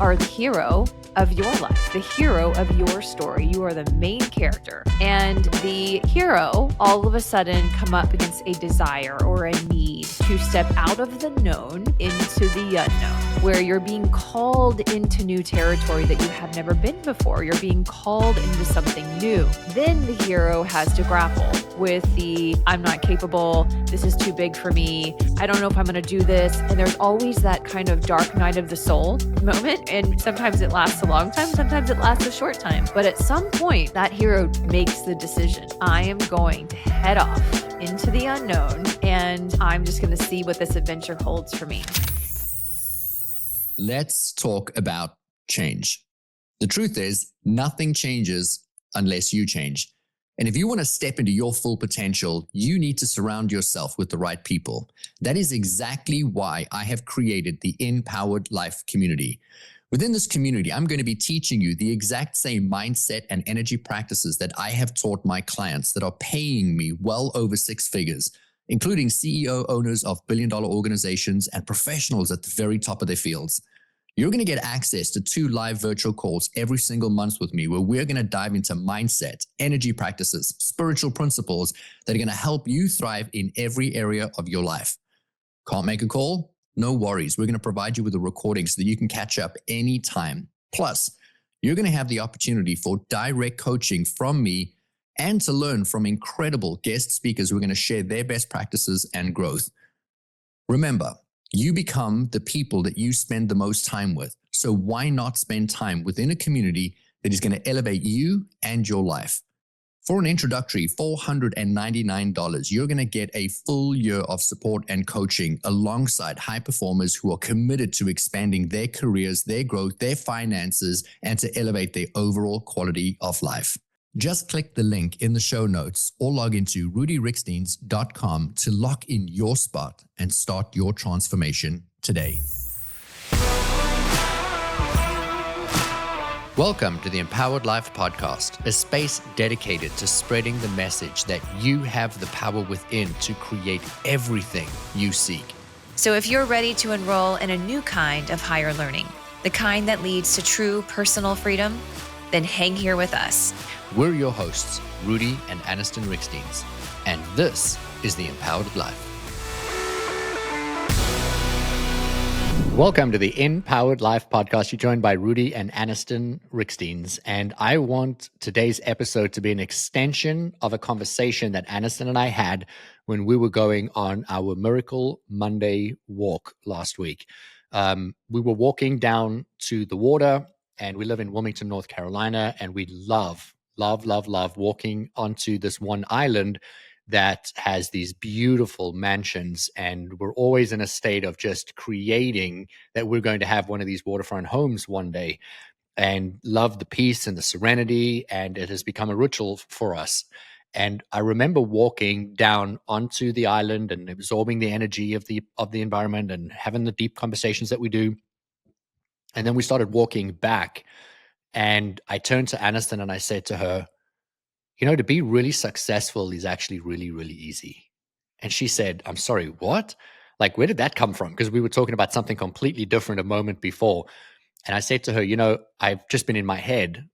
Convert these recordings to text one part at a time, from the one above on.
are the hero of your life, the hero of your story. You are the main character. And the hero all of a sudden come up against a desire or a need to step out of the known into the unknown, where you're being called into new territory that you have never been before. You're being called into something new. Then the hero has to grapple with the, I'm not capable, this is too big for me, I don't know if I'm going to do this. And there's always that kind of dark night of the soul moment. And sometimes it lasts a long time, sometimes it lasts a short time. But at some point, that hero makes the decision. I am going to head off into the unknown, and I'm just going to see what this adventure holds for me. Let's talk about change. The truth is, nothing changes unless you change. And if you want to step into your full potential, you need to surround yourself with the right people. That is exactly why I have created the InPowered Life community. Within this community, I'm going to be teaching you the exact same mindset and energy practices that I have taught my clients that are paying me well over six figures, including CEO owners of billion-dollar organizations and professionals at the very top of their fields. You're going to get access to 2 live virtual calls every single month with me, where we're going to dive into mindset, energy practices, spiritual principles that are going to help you thrive in every area of your life. Can't make a call? No worries. We're going to provide you with a recording so that you can catch up anytime. Plus, you're going to have the opportunity for direct coaching from me and to learn from incredible guest speakers who are going to share their best practices and growth. Remember, you become the people that you spend the most time with. So why not spend time within a community that is going to elevate you and your life? For an introductory $499, you're going to get a full year of support and coaching alongside high performers who are committed to expanding their careers, their growth, their finances, and to elevate their overall quality of life. Just click the link in the show notes or log into rudiriekstins.com to lock in your spot and start your transformation today. Welcome to the InPowered Life Podcast, a space dedicated to spreading the message that you have the power within to create everything you seek. So if you're ready to enroll in a new kind of higher learning, the kind that leads to true personal freedom, then hang here with us. We're your hosts, Rudi and Anniston Riekstins, and this is the InPowered Life. Welcome to the InPowered Life Podcast. You're joined by Rudi and Anniston Riekstins, and I want today's episode to be an extension of a conversation that Anniston and I had when we were going on our Miracle Monday walk last week. We were walking down to the water, and we live in Wilmington, North Carolina, and we love walking onto this one island that has these beautiful mansions, and we're always in a state of just creating that we're going to have one of these waterfront homes one day, and love the peace and the serenity, and it has become a ritual for us. And I remember walking down onto the island and absorbing the energy of the environment and having the deep conversations that we do. And then we started walking back, and I turned to Anniston and I said to her, you know, to be really successful is actually really, really easy. And she said, I'm sorry, what? Like, where did that come from? Because we were talking about something completely different a moment before. And I said to her, you know, I've just been in my head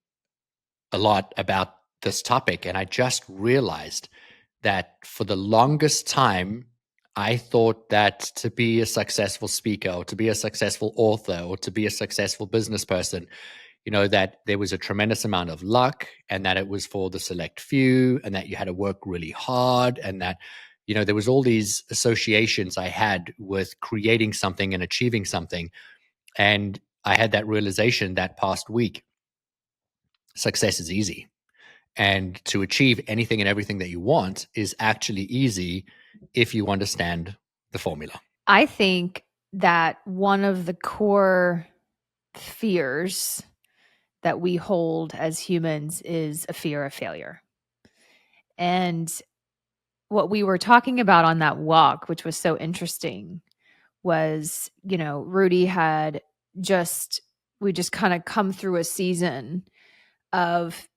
a lot about this topic. And I just realized that for the longest time, I thought that to be a successful speaker or to be a successful author or to be a successful business person, you know, that there was a tremendous amount of luck and that it was for the select few and that you had to work really hard and that, you know, there was all these associations I had with creating something and achieving something. And I had that realization that past week, success is easy. And to achieve anything and everything that you want is actually easy if you understand the formula. I think that one of the core fears that we hold as humans is a fear of failure. And what we were talking about on that walk, which was so interesting, was, you know, Rudi had we just kind of come through a season of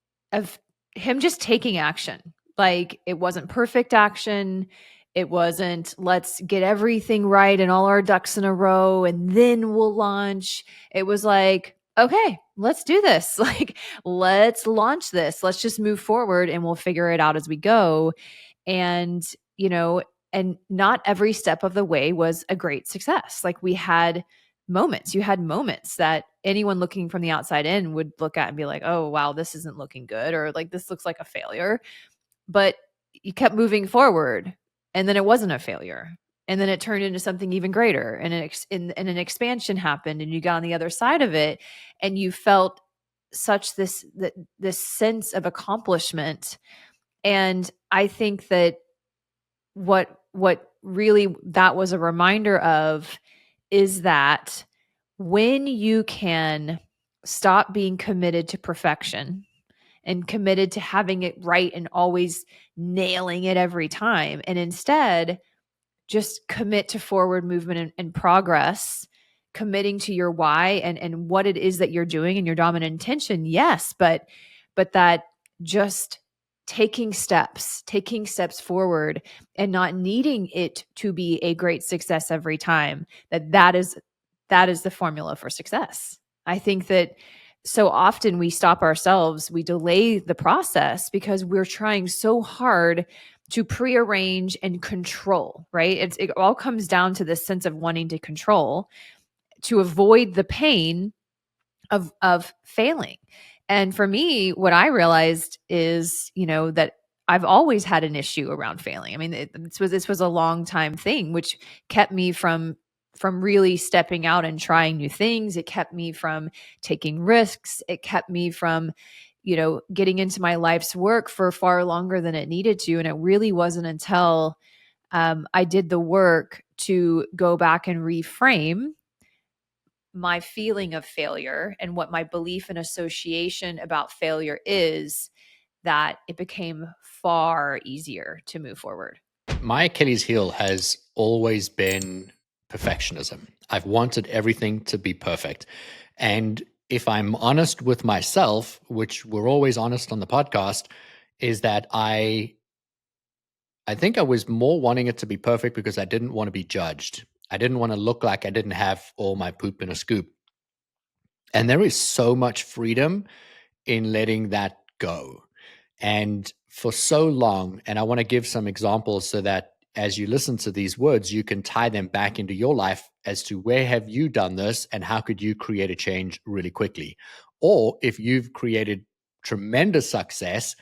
him just taking action. Like, it wasn't perfect action. It wasn't, let's get everything right and all our ducks in a row and then we'll launch. It was like, okay, let's do this. Like, let's launch this. Let's just move forward and we'll figure it out as we go. And, and not every step of the way was a great success. Like, you had moments that anyone looking from the outside in would look at and be like, oh, wow, this isn't looking good. Or like, this looks like a failure. But you kept moving forward, and then it wasn't a failure. And then it turned into something even greater, and an expansion happened, and you got on the other side of it, and you felt such this sense of accomplishment. And I think that what really that was a reminder of is that when you can stop being committed to perfection and committed to having it right and always nailing it every time, and instead just commit to forward movement and progress, committing to your why and what it is that you're doing and your dominant intention. Yes, but that just taking steps forward and not needing it to be a great success every time, that is the formula for success. I think that so often we stop ourselves, we delay the process because we're trying so hard to prearrange and control, right? It all comes down to this sense of wanting to control to avoid the pain of failing. And for me, what I realized is, that I've always had an issue around failing. I mean, this was a long time thing, which kept me from really stepping out and trying new things. It kept me from taking risks. It kept me from, getting into my life's work for far longer than it needed to. And it really wasn't until I did the work to go back and reframe my feeling of failure and what my belief and association about failure is, that it became far easier to move forward. My Achilles heel has always been perfectionism. I've wanted everything to be perfect. And if I'm honest with myself, which we're always honest on the podcast, is that I think I was more wanting it to be perfect because I didn't want to be judged. I didn't want to look like I didn't have all my poop in a scoop. And there is so much freedom in letting that go. And for so long, and I want to give some examples so that as you listen to these words, you can tie them back into your life as to where have you done this and how could you create a change really quickly. Or if you've created tremendous success,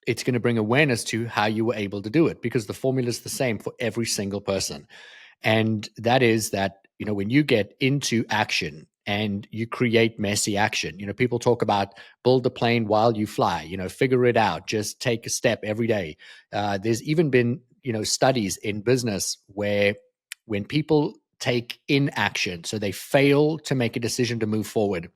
it's going to bring awareness to how you were able to do it, because the formula is the same for every single person. And that is that, when you get into action and you create messy action, people talk about build a plane while you fly, figure it out, just take a step every day. There's even been, studies in business where when people take inaction, so they fail to make a decision to move forward,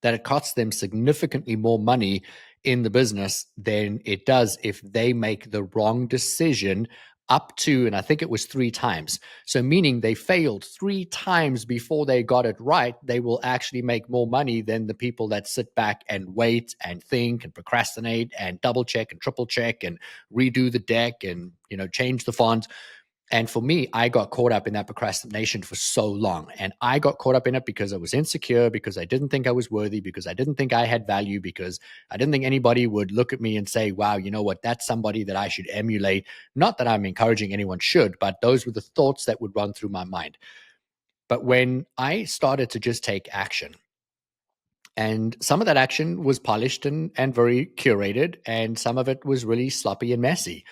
that it costs them significantly more money in the business than it does if they make the wrong decision up to, and I think it was 3 times. So meaning they failed 3 times before they got it right, they will actually make more money than the people that sit back and wait and think and procrastinate and double check and triple check and redo the deck and, change the font. And for me, I got caught up in that procrastination for so long. And I got caught up in it because I was insecure, because I didn't think I was worthy, because I didn't think I had value, because I didn't think anybody would look at me and say, wow, you know what, that's somebody that I should emulate. Not that I'm encouraging anyone should, but those were the thoughts that would run through my mind. But when I started to just take action, and some of that action was polished and very curated, and some of it was really sloppy and messy.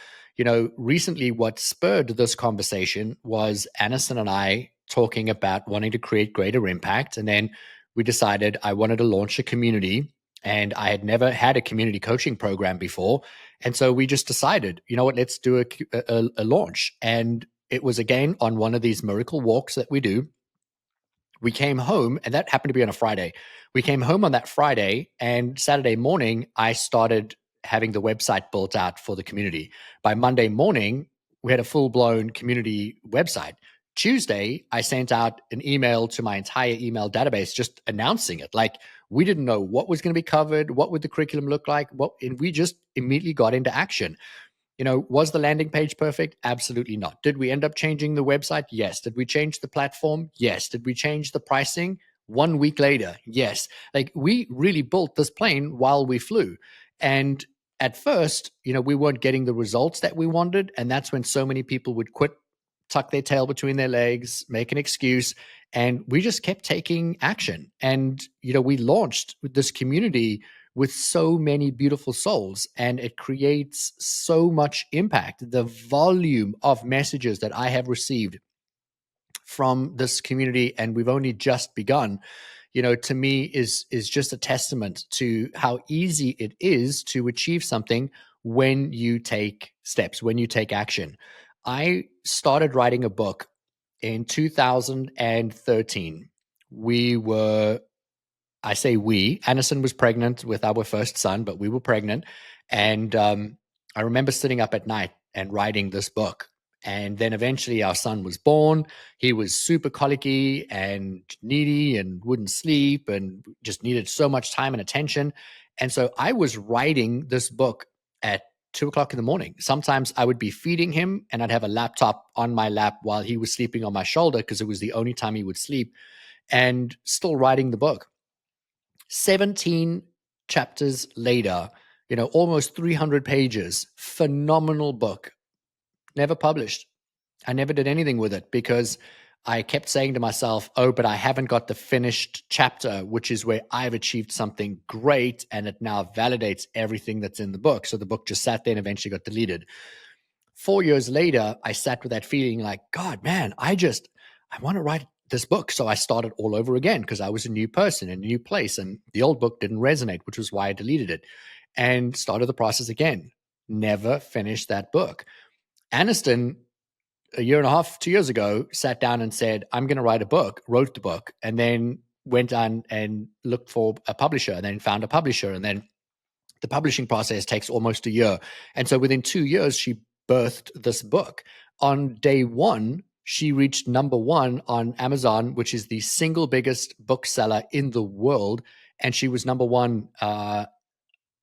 Recently, what spurred this conversation was Anniston and I talking about wanting to create greater impact. And then we decided I wanted to launch a community, and I had never had a community coaching program before. And so we just decided, you know what, let's do a launch. And it was again on one of these miracle walks that we do. We came home, and that happened to be on a Friday. We came home on that Friday, and Saturday morning, I started having the website built out for the community. By Monday morning, we had a full-blown community website. Tuesday, I sent out an email to my entire email database just announcing it. Like, we didn't know what was going to be covered, what would the curriculum look like, and we just immediately got into action. Was the landing page perfect? Absolutely not. Did we end up changing the website? Yes. Did we change the platform? Yes. Did we change the pricing? 1 week later, yes. Like we really built this plane while we flew. And at first, we weren't getting the results that we wanted. And that's when so many people would quit, tuck their tail between their legs, make an excuse. And we just kept taking action. And, we launched this community with so many beautiful souls, and it creates so much impact. The volume of messages that I have received from this community, and we've only just begun, to me is just a testament to how easy it is to achieve something when you take steps, when you take action. I started writing a book in 2013. I say we, Anniston was pregnant with our first son, but we were pregnant. And I remember sitting up at night and writing this book. And then eventually our son was born. He was super colicky and needy and wouldn't sleep and just needed so much time and attention. And so I was writing this book at 2 o'clock in the morning. Sometimes I would be feeding him and I'd have a laptop on my lap while he was sleeping on my shoulder because it was the only time he would sleep, and still writing the book. 17 chapters later, almost 300 pages, phenomenal book, never published. I never did anything with it because I kept saying to myself, oh, but I haven't got the finished chapter, which is where I've achieved something great and it now validates everything that's in the book. So the book just sat there and eventually got deleted. 4 years later, I sat with that feeling like, God, man, I want to write this book. So I started all over again because I was a new person in a new place and the old book didn't resonate, which was why I deleted it, and started the process again. Never finished that book. Anniston, a year and a half, 2 years ago, sat down and said, I'm going to write a book, wrote the book, and then went on and looked for a publisher and then found a publisher. And then the publishing process takes almost a year. And so within 2 years, she birthed this book. On day one, she reached number one on Amazon, which is the single biggest bookseller in the world. And she was number one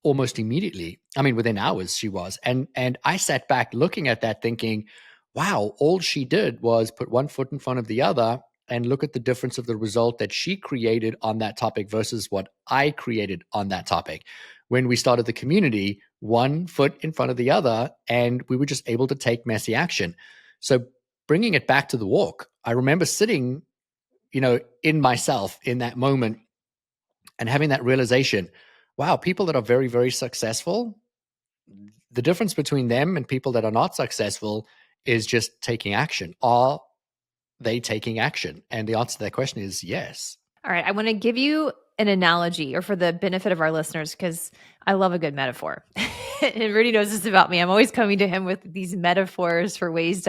almost immediately. I mean, within hours she was. And I sat back looking at that thinking, wow, all she did was put one foot in front of the other and look at the difference of the result that she created on that topic versus what I created on that topic. When we started the community, one foot in front of the other, and we were just able to take messy action. So bringing it back to the walk, I remember sitting, in myself in that moment and having that realization, wow, people that are very, very successful, the difference between them and people that are not successful is just taking action. Are they taking action? And the answer to that question is yes. All right. I want to give you an analogy, or for the benefit of our listeners, because I love a good metaphor. And Rudi knows this about me. I'm always coming to him with these metaphors for ways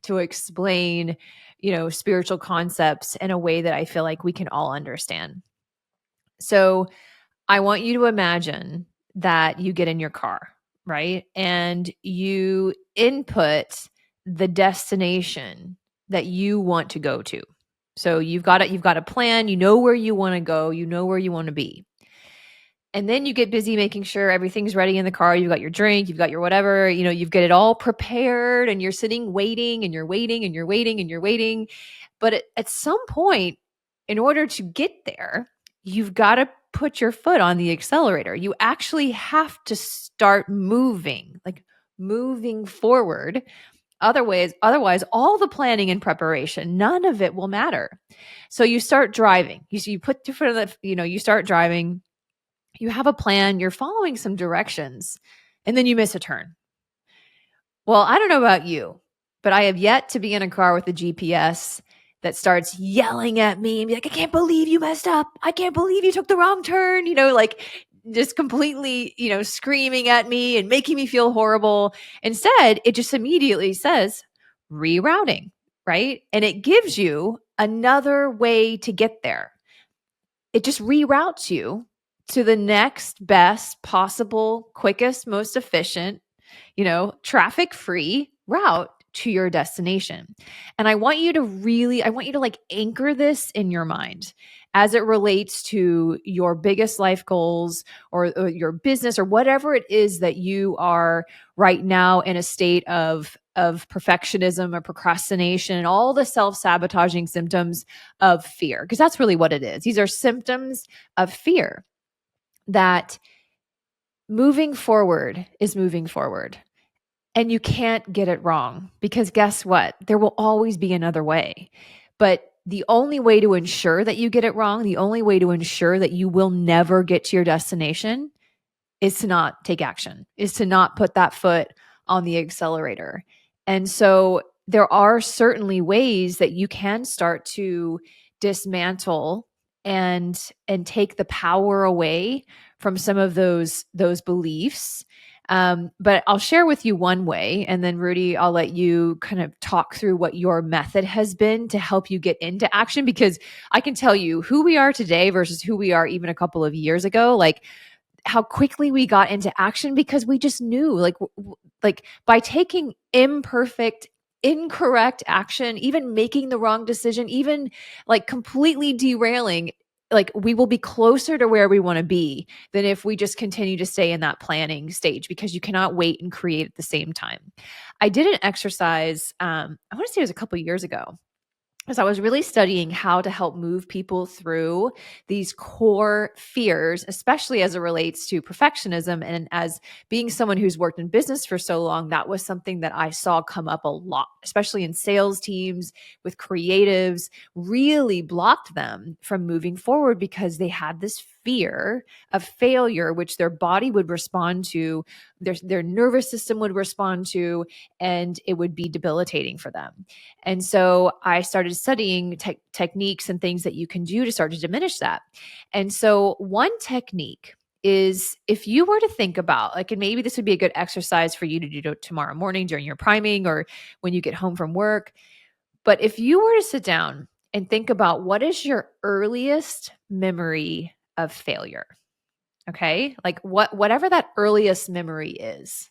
to explain, spiritual concepts in a way that I feel like we can all understand. So I want you to imagine that you get in your car, right? And you input the destination that you want to go to. So you've got a plan, you know where you want to go, you know where you want to be. And then you get busy making sure everything's ready in the car. You've got your drink, you've got your whatever, you've got it all prepared, and you're sitting waiting and you're waiting and you're waiting and you're waiting. But at some point, in order to get there, you've got to put your foot on the accelerator. You actually have to start moving, like moving forward. Otherwise, all the planning and preparation, none of it will matter. So you start driving. You put your foot on you start driving. You have a plan, you're following some directions, and then you miss a turn. Well, I don't know about you, but I have yet to be in a car with a GPS that starts yelling at me and be like, I can't believe you messed up. I can't believe you took the wrong turn, like just completely, screaming at me and making me feel horrible. Instead, it just immediately says rerouting, right? And it gives you another way to get there. It just reroutes you to the next best possible, quickest, most efficient, traffic-free route to your destination. And I want you to like anchor this in your mind as it relates to your biggest life goals or your business or whatever it is that you are right now in a state of perfectionism or procrastination and all the self-sabotaging symptoms of fear, because that's really what it is. These are symptoms of fear that moving forward is moving forward. And you can't get it wrong, because guess what? There will always be another way. But the only way to ensure that you get it wrong, the only way to ensure that you will never get to your destination is to not take action, is to not put that foot on the accelerator. And so there are certainly ways that you can start to dismantle and take the power away from some of those beliefs. But I'll share with you one way, and then Rudi, I'll let you kind of talk through what your method has been to help you get into action, because I can tell you who we are today versus who we are even a couple of years ago, like how quickly we got into action because we just knew, like by taking imperfect, incorrect action, even making the wrong decision, even like completely derailing, like we will be closer to where we want to be than if we just continue to stay in that planning stage, because you cannot wait and create at the same time. I did an exercise, I want to say it was a couple of years ago, as I was really studying how to help move people through these core fears, especially as it relates to perfectionism. And as being someone who's worked in business for so long, that was something that I saw come up a lot, especially in sales teams with creatives, really blocked them from moving forward because they had this fear of failure, which their body would respond to, their nervous system would respond to, and it would be debilitating for them. And so I started studying techniques and things that you can do to start to diminish that. And so one technique is, if you were to think about, like, and maybe this would be a good exercise for you to do tomorrow morning during your priming or when you get home from work. But if you were to sit down and think about, what is your earliest memory of failure? Okay? Like whatever that earliest memory is.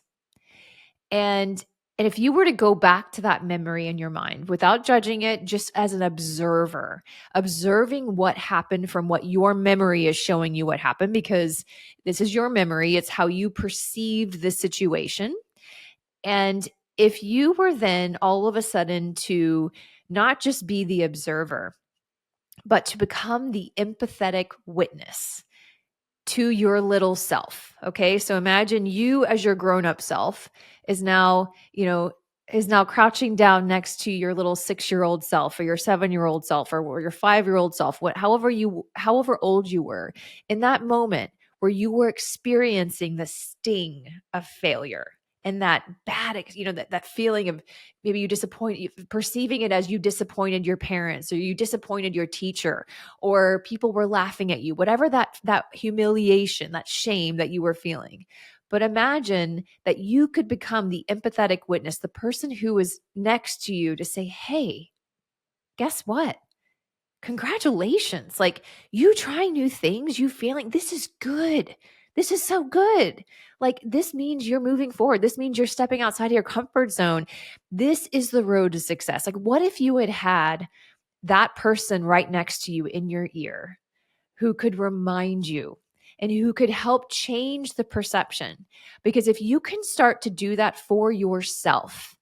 And if you were to go back to that memory in your mind without judging it, just as an observer, observing what happened from what your memory is showing you what happened, because this is your memory, it's how you perceived the situation. And if you were then all of a sudden to not just be the observer, but to become the empathetic witness to your little self. Okay. So imagine you as your grown-up self is now, is now crouching down next to your little 6-year-old self or your 7-year-old self or your 5-year-old self, however old you were in that moment where you were experiencing the sting of failure. And that bad, that feeling of maybe you perceiving it as you disappointed your parents or you disappointed your teacher or people were laughing at you, whatever that humiliation, that shame that you were feeling. But imagine that you could become the empathetic witness, the person who was next to you to say, hey, guess what? Congratulations. Like, you trying new things, you feeling this is good. This is so good. Like, this means you're moving forward. This means you're stepping outside of your comfort zone. This is the road to success. Like, what if you had that person right next to you in your ear who could remind you and who could help change the perception? Because if you can start to do that for yourself,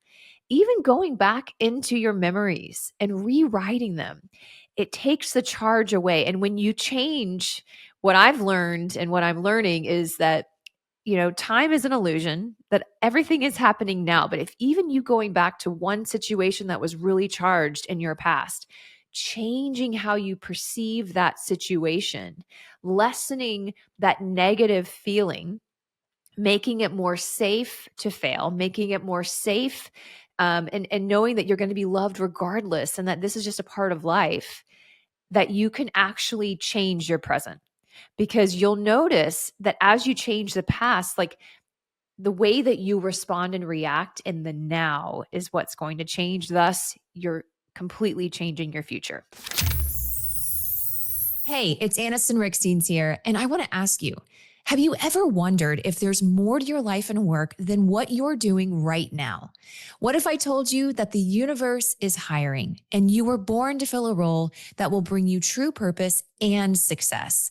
even going back into your memories and rewriting them, it takes the charge away. And when you change, what I've learned and what I'm learning is that, time is an illusion, that everything is happening now. But if even you going back to one situation that was really charged in your past, changing how you perceive that situation, lessening that negative feeling, making it more safe to fail, making it more safe, and knowing that you're going to be loved regardless, and that this is just a part of life, that you can actually change your present. Because you'll notice that as you change the past, like the way that you respond and react in the now is what's going to change. Thus, you're completely changing your future. Hey, it's Anniston Riekstins here, and I want to ask you, Have you ever wondered if there's more to your life and work than what you're doing right now? What if I told you that the universe is hiring and you were born to fill a role that will bring you true purpose and success?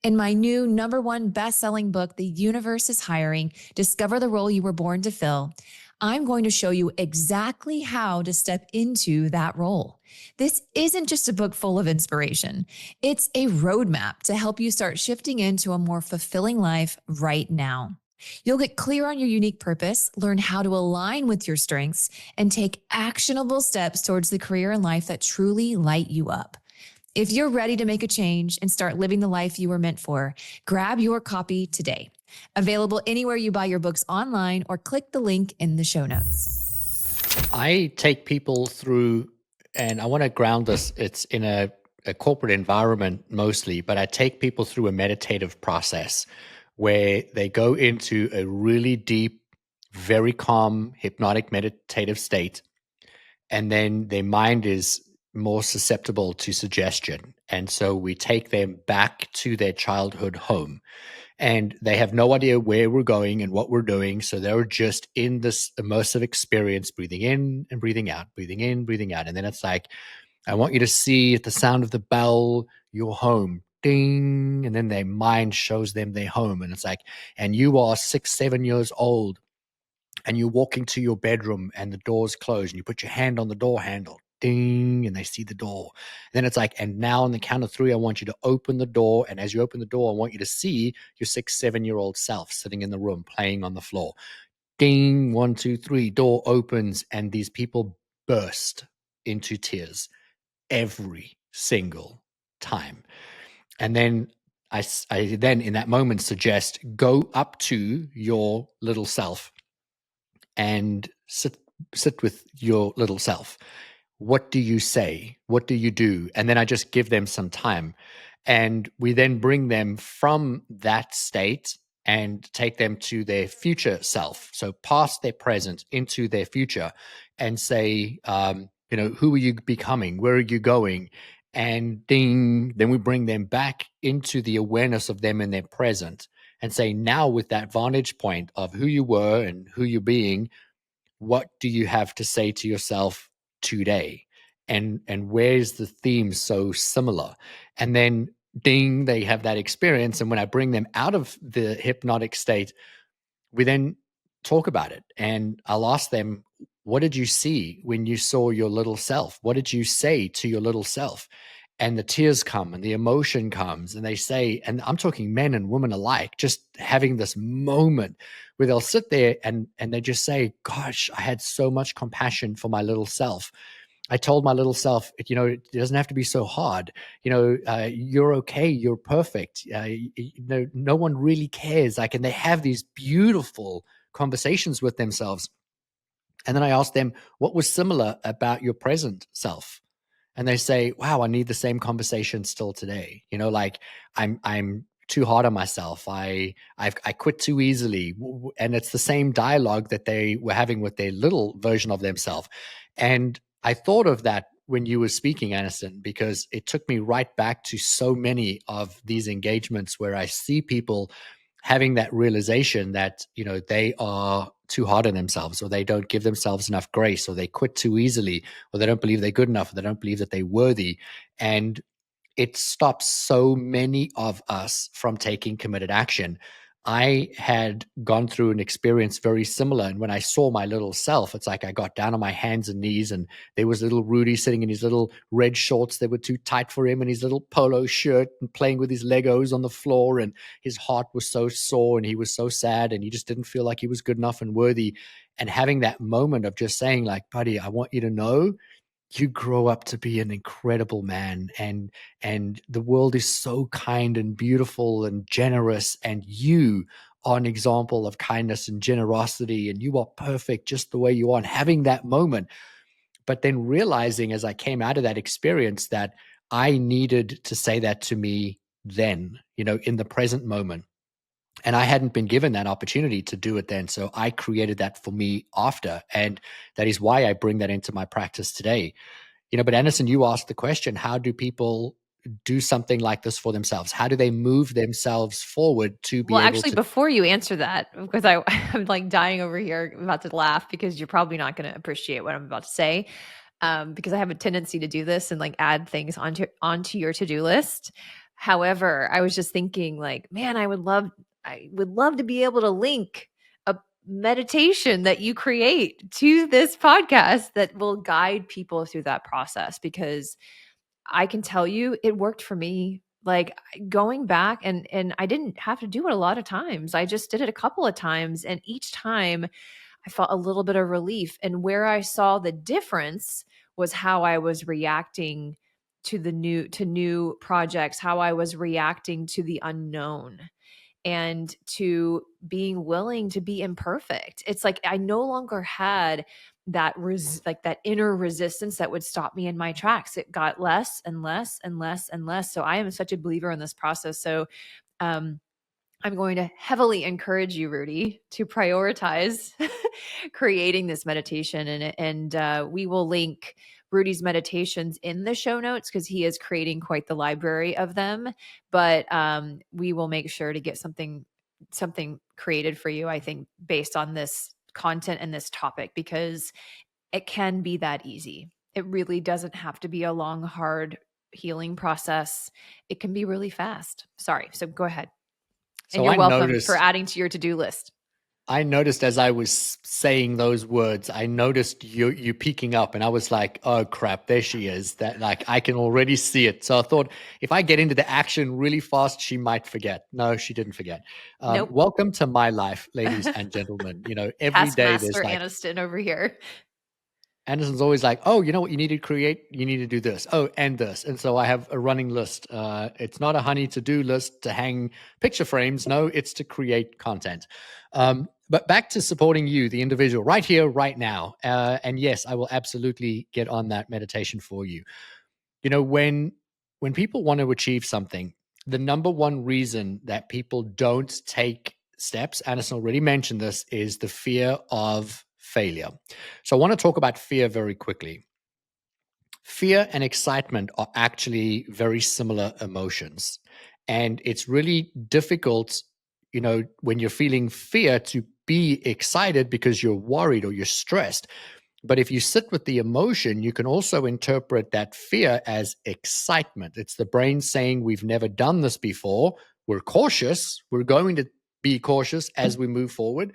In my new #1 best-selling book, The Universe is Hiring, Discover the Role You Were Born to Fill, I'm going to show you exactly how to step into that role. This isn't just a book full of inspiration. It's a roadmap to help you start shifting into a more fulfilling life right now. You'll get clear on your unique purpose, learn how to align with your strengths, and take actionable steps towards the career and life that truly light you up. If you're ready to make a change and start living the life you were meant for, grab your copy today. Available anywhere you buy your books online or click the link in the show notes. I take people through, and I want to ground this, it's in a corporate environment mostly, but I take people through a meditative process where they go into a really deep, very calm, hypnotic meditative state. And then their mind is more susceptible to suggestion. And so we take them back to their childhood home. And they have no idea where we're going and what we're doing. So they're just in this immersive experience, breathing in and breathing out, breathing in, breathing out. And then it's like, I want you to see at the sound of the bell, you're home. Ding. And then their mind shows them their home. And it's like, and you are 6, 7 years old and you're walking to your bedroom and the door's closed and you put your hand on the door handle. Ding, and they see the door. And then it's like, and now on the count of 3, I want you to open the door. And as you open the door, I want you to see your 6, 7-year-old self sitting in the room playing on the floor. Ding, 1, 2, 3, door opens, and these people burst into tears every single time. And then I then in that moment suggest go up to your little self and sit with your little self. What do you say? What do you do? And then I just give them some time. And we then bring them from that state and take them to their future self. So past their present into their future and say, who are you becoming? Where are you going? And ding, then we bring them back into the awareness of them in their present and say, now with that vantage point of who you were and who you're being, what do you have to say to yourself today? And where's the theme so similar? And then ding, they have that experience. And when I bring them out of the hypnotic state, we then talk about it. And I'll ask them, what did you see when you saw your little self? What did you say to your little self? And the tears come and the emotion comes and they say, and I'm talking men and women alike, just having this moment where they'll sit there and they just say, gosh, I had so much compassion for my little self. I told my little self, it doesn't have to be so hard. You're okay. You're perfect. No one really cares. And they have these beautiful conversations with themselves. And then I asked them, what was similar about your present self? And they say, wow, I need the same conversation still today. I'm too hard on myself. I quit too easily. And it's the same dialogue that they were having with their little version of themselves. And I thought of that when you were speaking, Anniston, because it took me right back to so many of these engagements where I see people having that realization that, they are too hard on themselves, or they don't give themselves enough grace, or they quit too easily, or they don't believe they're good enough, or they don't believe that they're worthy. And it stops so many of us from taking committed action. I had gone through an experience very similar. And when I saw my little self, it's like I got down on my hands and knees, and there was little Rudy sitting in his little red shorts that were too tight for him, and his little polo shirt, and playing with his Legos on the floor. And his heart was so sore and he was so sad and he just didn't feel like he was good enough and worthy. And having that moment of just saying, like, buddy, I want you to know you grow up to be an incredible man, and the world is so kind and beautiful and generous, and you are an example of kindness and generosity, and you are perfect just the way you are. And having that moment, but then realizing as I came out of that experience that I needed to say that to me then, in the present moment. And I hadn't been given that opportunity to do it then. So I created that for me after. And that is why I bring that into my practice today. But Anniston, you asked the question, how do people do something like this for themselves? How do they move themselves forward to be Well, able actually, to? before you answer that, because I'm like dying over here, I'm about to laugh because you're probably not going to appreciate what I'm about to say. Because I have a tendency to do this and like add things onto your to-do list. However, I was just thinking like, man, I would love to be able to link a meditation that you create to this podcast that will guide people through that process, because I can tell you it worked for me. Like going back, and I didn't have to do it a lot of times. I just did it a couple of times, and each time I felt a little bit of relief. And where I saw the difference was how I was reacting to new projects, how I was reacting to the unknown, and to being willing to be imperfect. It's like I no longer had like that inner resistance that would stop me in my tracks. It got less and less and less and less. So I am such a believer in this process. So um I'm going to heavily encourage you, Rudi, to prioritize creating this meditation, and we will link Rudi's meditations in the show notes because he is creating quite the library of them. But we will make sure to get something created for you, I think, based on this content and this topic, because it can be that easy. It really doesn't have to be a long, hard healing process. It can be really fast. Sorry. So go ahead. And So you're welcome for adding to your to-do list. I noticed as I was saying those words, I noticed you peeking up, and I was like, "Oh crap, there she is!" That like I can already see it. So I thought if I get into the action really fast, she might forget. No, she didn't forget. Nope. Welcome to my life, ladies and gentlemen. Every day there's Taskmaster like Anniston over here. Anderson's always like, "Oh, you know what you need to create? You need to do this. Oh, and this." And so I have a running list. It's not a honey to-do list to hang picture frames. No, it's to create content. But back to supporting you, the individual, right here, right now. And yes, I will absolutely get on that meditation for you. When people want to achieve something, the number one reason that people don't take steps, Anniston already mentioned this, is the fear of failure. So I want to talk about fear very quickly. Fear and excitement are actually very similar emotions. And it's really difficult, when you're feeling fear, to be excited because you're worried or you're stressed. But if you sit with the emotion, you can also interpret that fear as excitement. It's the brain saying, we've never done this before. We're cautious. We're going to be cautious as we move forward,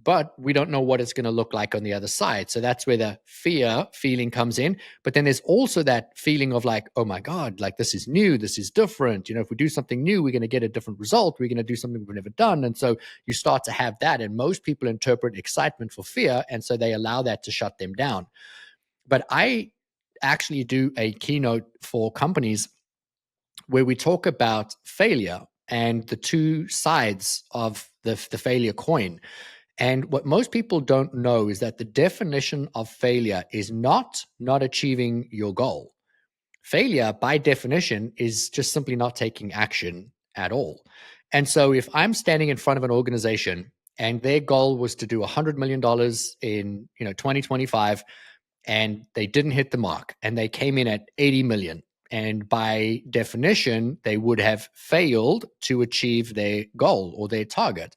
but we don't know what it's going to look like on the other side. So that's where the fear feeling comes in. But then there's also that feeling of like, oh my God, like this is new, this is different. If we do something new, we're going to get a different result. We're going to do something we've never done. And so you start to have that. And most people interpret excitement for fear. And so they allow that to shut them down. But I actually do a keynote for companies where we talk about failure and the two sides of the failure coin. And what most people don't know is that the definition of failure is not achieving your goal. Failure, by definition, is just simply not taking action at all. And so if I'm standing in front of an organization and their goal was to do $100 million in 2025, and they didn't hit the mark and they came in at 80 million, and by definition, they would have failed to achieve their goal or their target,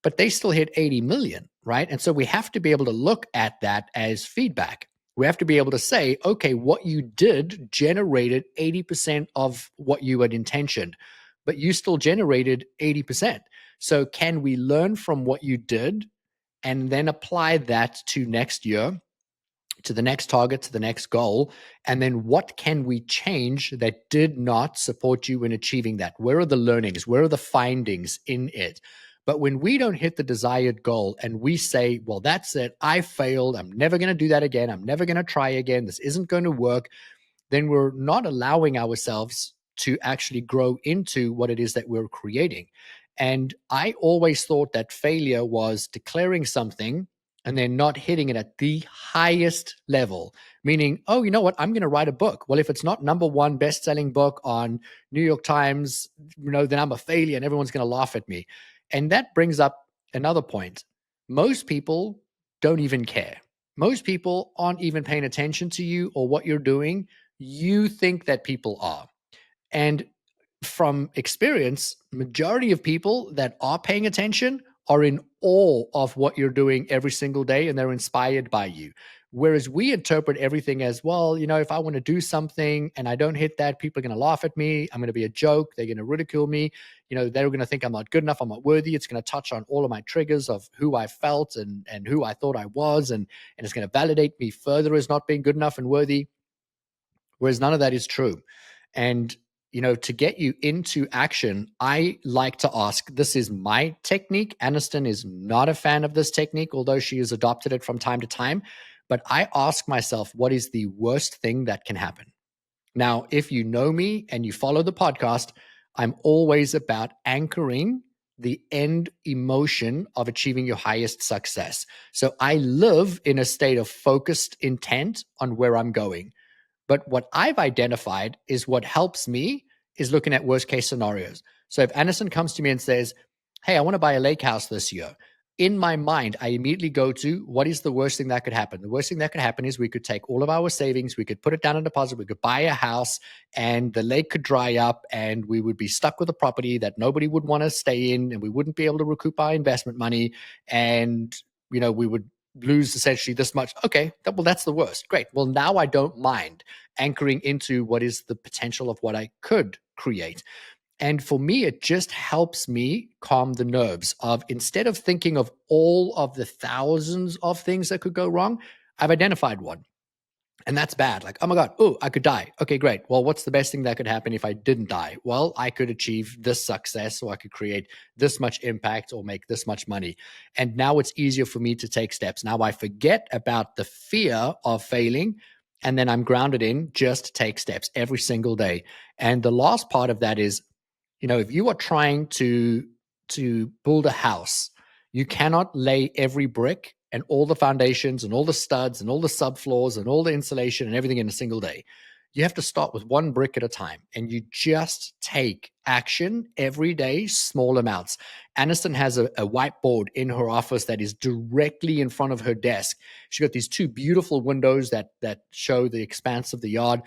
but they still hit 80 million, right? And so we have to be able to look at that as feedback. We have to be able to say, okay, what you did generated 80% of what you had intentioned, but you still generated 80%. So can we learn from what you did and then apply that to next year, to the next target, to the next goal? And then what can we change that did not support you in achieving that? Where are the learnings? Where are the findings in it? But when we don't hit the desired goal and we say, well, that's it, I failed, I'm never going to do that again, I'm never going to try again, this isn't going to work, then we're not allowing ourselves to actually grow into what it is that we're creating. And I always thought that failure was declaring something and then not hitting it at the highest level, meaning, oh, you know what, I'm going to write a book. Well, if it's not number one best-selling book on New York Times, then I'm a failure and everyone's going to laugh at me. And that brings up another point. Most people don't even care. Most people aren't even paying attention to you or what you're doing. You think that people are. And from experience, majority of people that are paying attention are in awe of what you're doing every single day, and they're inspired by you. Whereas we interpret everything as, well, if I want to do something and I don't hit that, people are going to laugh at me. I'm going to be a joke. They're going to ridicule me. They're going to think I'm not good enough. I'm not worthy. It's going to touch on all of my triggers of who I felt and who I thought I was. And it's going to validate me further as not being good enough and worthy. Whereas none of that is true. And, to get you into action, I like to ask, this is my technique. Anniston is not a fan of this technique, although she has adopted it from time to time. But I ask myself, what is the worst thing that can happen? Now, if you know me and you follow the podcast, I'm always about anchoring the end emotion of achieving your highest success. So I live in a state of focused intent on where I'm going. But what I've identified is what helps me is looking at worst case scenarios. So if Anniston comes to me and says, hey, I want to buy a lake house this year, in my mind, I immediately go to, what is the worst thing that could happen? The worst thing that could happen is we could take all of our savings, we could put it down on deposit, we could buy a house, and the lake could dry up, and we would be stuck with a property that nobody would want to stay in, and we wouldn't be able to recoup our investment money, and we would lose essentially this much. Okay, well, that's the worst. Great. Well, now I don't mind anchoring into what is the potential of what I could create. And for me, it just helps me calm the nerves of, instead of thinking of all of the thousands of things that could go wrong, I've identified one. And that's bad. Like, oh my God, I could die. Okay, great. Well, what's the best thing that could happen if I didn't die? Well, I could achieve this success, or I could create this much impact or make this much money. And now it's easier for me to take steps. Now I forget about the fear of failing. And then I'm grounded in just take steps every single day. And the last part of that is, if you are trying to build a house, you cannot lay every brick and all the foundations and all the studs and all the subfloors and all the insulation and everything in a single day. You have to start with one brick at a time, and you just take action every day, small amounts. Anniston has a whiteboard in her office that is directly in front of her desk. She's got these two beautiful windows that show the expanse of the yard,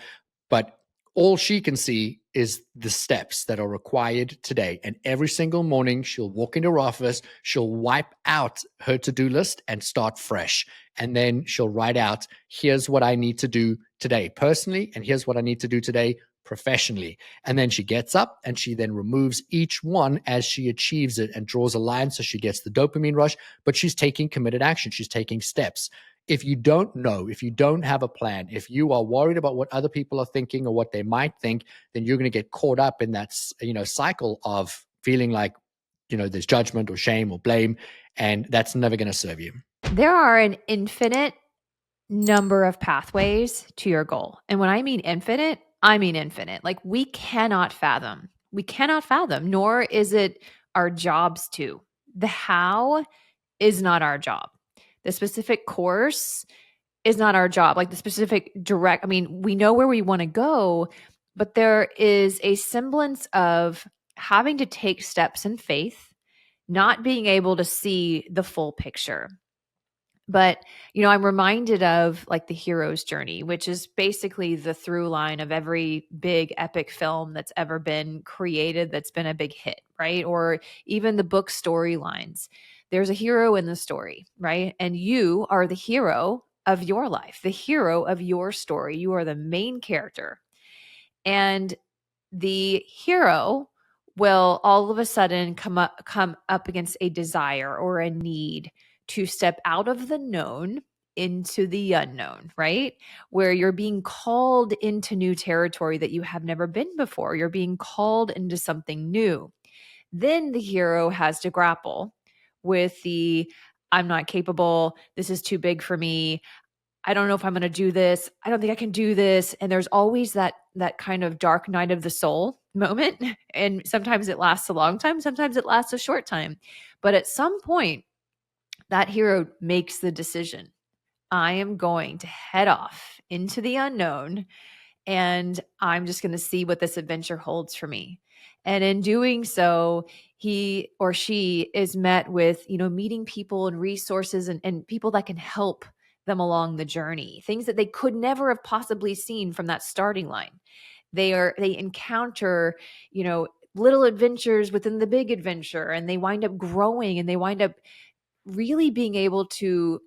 but all she can see is the steps that are required today. And every single morning, she'll walk into her office, she'll wipe out her to-do list and start fresh. And then she'll write out, here's what I need to do today personally, and here's what I need to do today professionally. And then she gets up and she then removes each one as she achieves it and draws a line so she gets the dopamine rush, but she's taking committed action. She's taking steps. If you don't know, if you don't have a plan, if you are worried about what other people are thinking or what they might think, then you're going to get caught up in that, cycle of feeling like, there's judgment or shame or blame, and that's never going to serve you. There are an infinite number of pathways to your goal. And when I mean infinite, I mean infinite. Like we cannot fathom, nor is it our jobs to. The how is not our job. The specific course is not our job. Like the specific we know where we want to go, but there is a semblance of having to take steps in faith, not being able to see the full picture. But, I'm reminded of like the hero's journey, which is basically the through line of every big epic film that's ever been created that's been a big hit, right? Or even the book storylines. There's a hero in the story, right? And you are the hero of your life, the hero of your story. You are the main character. And the hero will all of a sudden come up against a desire or a need to step out of the known into the unknown, right? Where you're being called into new territory that you have never been before. You're being called into something new. Then the hero has to grapple with the, I'm not capable. This is too big for me. I don't know if I'm going to do this. I don't think I can do this. And there's always that kind of dark night of the soul moment. And sometimes it lasts a long time. Sometimes it lasts a short time. But at some point, that hero makes the decision. I am going to head off into the unknown, and I'm just going to see what this adventure holds for me. And in doing so, he or she is met with, meeting people and resources and people that can help them along the journey, things that they could never have possibly seen from that starting line. They encounter, little adventures within the big adventure, and they wind up growing, and they wind up really being able to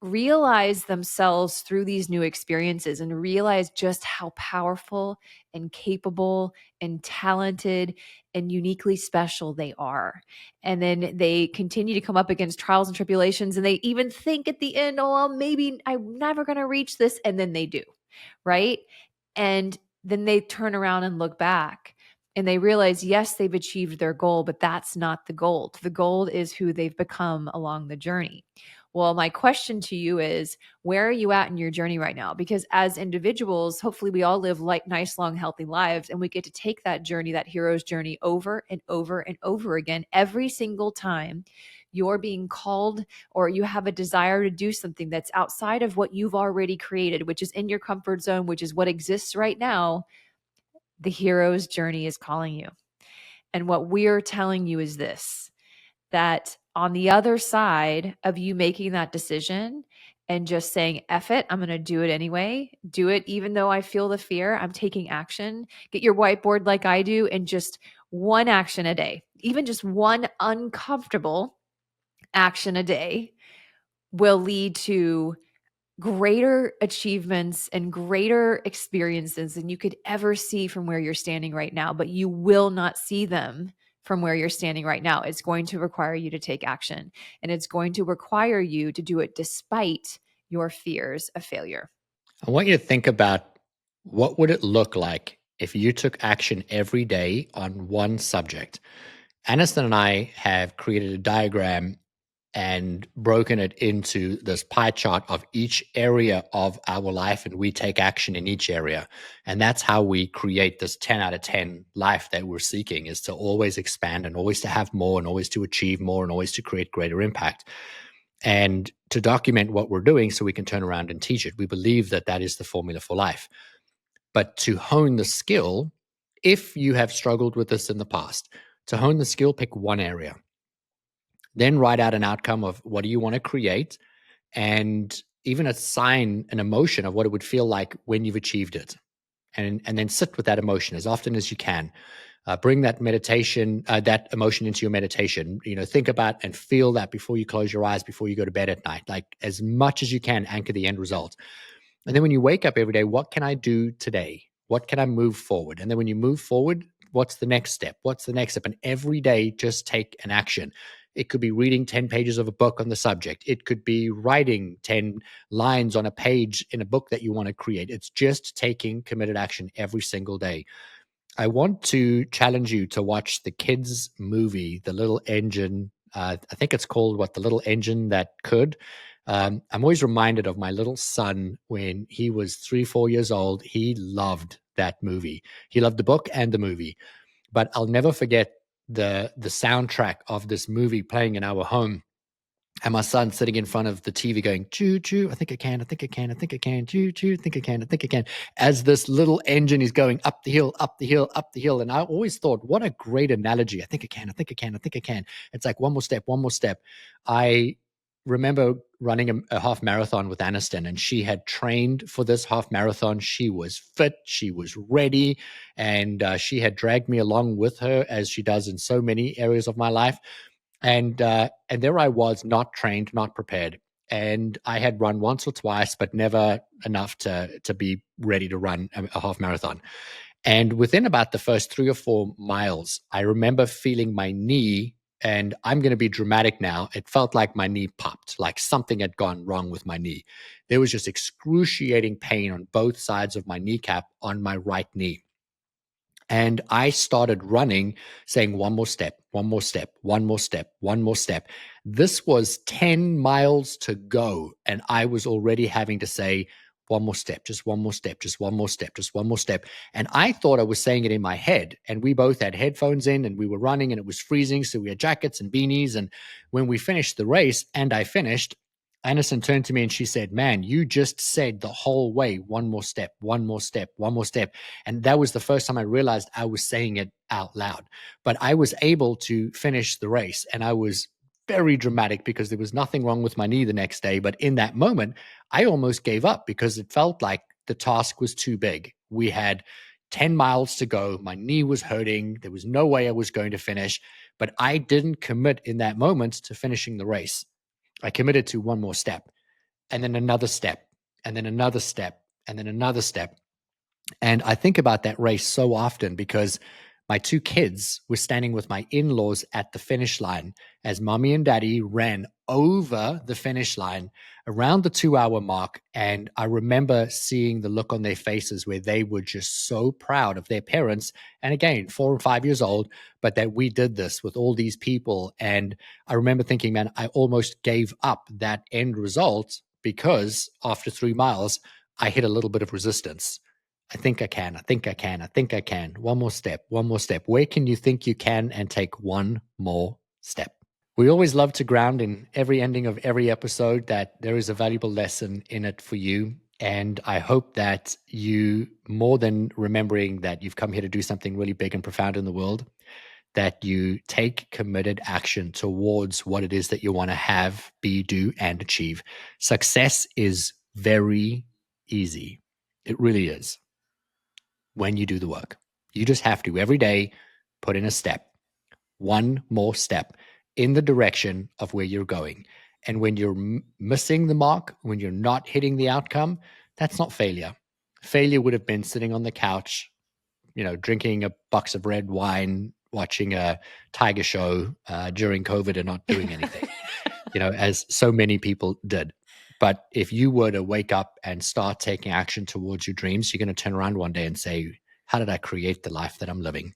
realize themselves through these new experiences and realize just how powerful and capable and talented and uniquely special they are. And then they continue to come up against trials and tribulations, and they even think at the end, oh, well, maybe I'm never going to reach this. And then they do, right? And then they turn around and look back, and they realize, yes, they've achieved their goal, but that's not the goal. The goal is who they've become along the journey. Well, my question to you is, where are you at in your journey right now? Because as individuals, hopefully we all live like nice, long, healthy lives, and we get to take that journey, that hero's journey, over and over and over again. Every single time you're being called or you have a desire to do something that's outside of what you've already created, which is in your comfort zone, which is what exists right now, the hero's journey is calling you. And what we're telling you is this, that on the other side of you making that decision and just saying, F it, I'm going to do it anyway, do it even though I feel the fear, I'm taking action. Get your whiteboard like I do, and just one action a day, even just one uncomfortable action a day, will lead to greater achievements and greater experiences than you could ever see from where you're standing right now. But you will not see them from where you're standing right now. It's going to require you to take action, and it's going to require you to do it despite your fears of failure. I want you to think about, what would it look like if you took action every day on one subject. Anniston and I have created a diagram and broken it into this pie chart of each area of our life, and we take action in each area. And that's how we create this 10 out of 10 life that we're seeking, is to always expand and always to have more and always to achieve more and always to create greater impact, and to document what we're doing so we can turn around and teach it. We believe that that is the formula for life. But to hone the skill, if you have struggled with this in the past, to hone the skill, pick one area. Then write out an outcome of what do you want to create, and even assign an emotion of what it would feel like when you've achieved it. And then sit with that emotion as often as you can. Bring that that emotion into your meditation. Think about and feel that before you close your eyes, before you go to bed at night. Like, as much as you can, anchor the end result. And then when you wake up every day, what can I do today? What can I move forward? And then when you move forward, what's the next step? What's the next step? And every day, just take an action. It could be reading 10 pages of a book on the subject. It could be writing 10 lines on a page in a book that you want to create. It's just taking committed action every single day. I want to challenge you to watch the kids' movie, The Little Engine. I think it's called The Little Engine That Could. I'm always reminded of my little son when he was 3, 4 years old. He loved that movie. He loved the book and the movie. But I'll never forget the soundtrack of this movie playing in our home, and my son sitting in front of the TV going, choo, choo, I think I can, I think I can, I think I can, choo, choo, I think I can, I think I can, as this little engine is going up the hill, up the hill, up the hill. And I always thought, what a great analogy. I think I can, I think I can, I think I can. It's like one more step, one more step. I remember running a half marathon with Anniston, and she had trained for this half marathon. She was fit, she was ready, and she had dragged me along with her, as she does in so many areas of my life. And there I was, not trained, not prepared. And I had run once or twice, but never enough to be ready to run a half marathon. And within about the first 3 or 4 miles, I remember feeling my knee, and I'm going to be dramatic now. It felt like my knee popped, like something had gone wrong with my knee. There was just excruciating pain on both sides of my kneecap on my right knee. And I started running, saying, one more step, one more step, one more step, one more step. This was 10 miles to go. And I was already having to say, one more step, just one more step, just one more step, just one more step. And I thought I was saying it in my head. And we both had headphones in, and we were running, and it was freezing. So we had jackets and beanies. And when we finished the race, and I finished, Anniston turned to me and she said, man, you just said the whole way, one more step, one more step, one more step. And that was the first time I realized I was saying it out loud. But I was able to finish the race, and I was very dramatic because there was nothing wrong with my knee the next day. But in that moment, I almost gave up because it felt like the task was too big. We had 10 miles to go. My knee was hurting. There was no way I was going to finish, but I didn't commit in that moment to finishing the race. I committed to one more step, and then another step, and then another step, and then another step. And I think about that race so often because my two kids were standing with my in-laws at the finish line as mommy and daddy ran over the finish line around the 2-hour mark. And I remember seeing the look on their faces where they were just so proud of their parents. And again, 4 and 5 years old, but that we did this with all these people. And I remember thinking, man, I almost gave up that end result because after 3 miles, I hit a little bit of resistance. I think I can. I think I can. I think I can. One more step. One more step. Where can you think you can and take one more step? We always love to ground in every ending of every episode that there is a valuable lesson in it for you. And I hope that you, more than remembering that you've come here to do something really big and profound in the world, that you take committed action towards what it is that you want to have, be, do, and achieve. Success is very easy. It really is. When you do the work, you just have to every day put in a step, one more step in the direction of where you're going. And when you're missing the mark, when you're not hitting the outcome, that's not failure. Failure would have been sitting on the couch, drinking a box of red wine, watching a tiger show during COVID and not doing anything, as so many people did. But if you were to wake up and start taking action towards your dreams, you're going to turn around one day and say, how did I create the life that I'm living?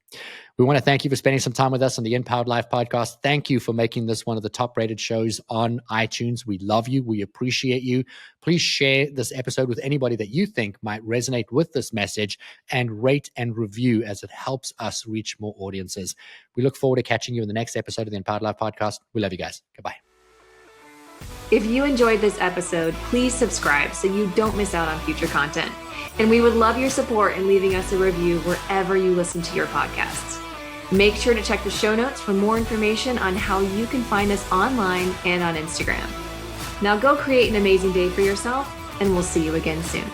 We want to thank you for spending some time with us on the InPowered Life Podcast. Thank you for making this one of the top rated shows on iTunes. We love you. We appreciate you. Please share this episode with anybody that you think might resonate with this message, and rate and review as it helps us reach more audiences. We look forward to catching you in the next episode of the InPowered Life Podcast. We love you guys. Goodbye. If you enjoyed this episode, please subscribe so you don't miss out on future content. And we would love your support in leaving us a review wherever you listen to your podcasts. Make sure to check the show notes for more information on how you can find us online and on Instagram. Now go create an amazing day for yourself, and we'll see you again soon.